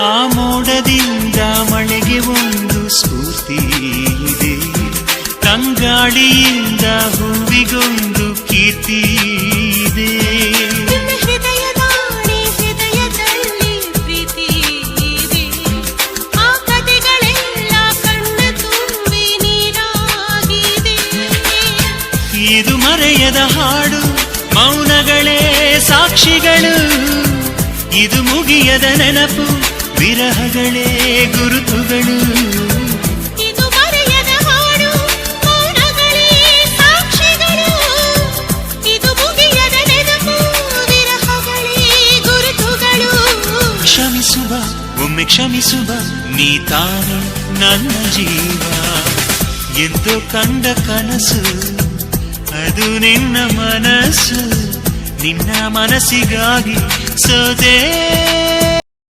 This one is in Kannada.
ಆ ಮೋಡದಿಂದ ಮಳೆಗೆ ಒಂದು ಸ್ಫೂರ್ತಿ ಇದೆ, ತಂಗಾಳಿಯಿಂದ ಹೂವಿಗೊಂದು ಕೀರ್ತಿ ಇದೆ. ಹೃದಯದಲ್ಲಿ ಪ್ರೀತಿ ಇದೆ, ಆ ಕಥೆಗಳೆಲ್ಲ ಕಣ್ಣ ತುಂಬಿ ನೀರಾಗಿದೆ. ಇದು ಮರೆಯದ ಹಾಡು, ಮೌನಗಳೇ ಸಾಕ್ಷಿಗಳು. ಇದು ಮುಗಿಯದ ನೆನಪು, ವಿರಹಗಳೇ ಗುರುತುಗಳು. ಇದು ಮರೆಯದ ಹಾಡು, ಮೌನಗಳೇ ಸಾಕ್ಷಿಗಳು. ಇದು ಮುಗಿಯದ ನೆನಪು, ವಿರಹಗಳೇ ಗುರುತುಗಳು. ಕ್ಷಮಿಸುವ, ಒಮ್ಮೆ ಕ್ಷಮಿಸುವ, ನೀ ತಾನೆ ನನ್ನ ಜೀವ. ಎಂದು ಕಂಡ ಕನಸು ಅದು ನಿನ್ನ ಮನಸ್ಸು, ನಿನ್ನ ಮನಸ್ಸಿಗಾಗಿ ಸೋದೆ.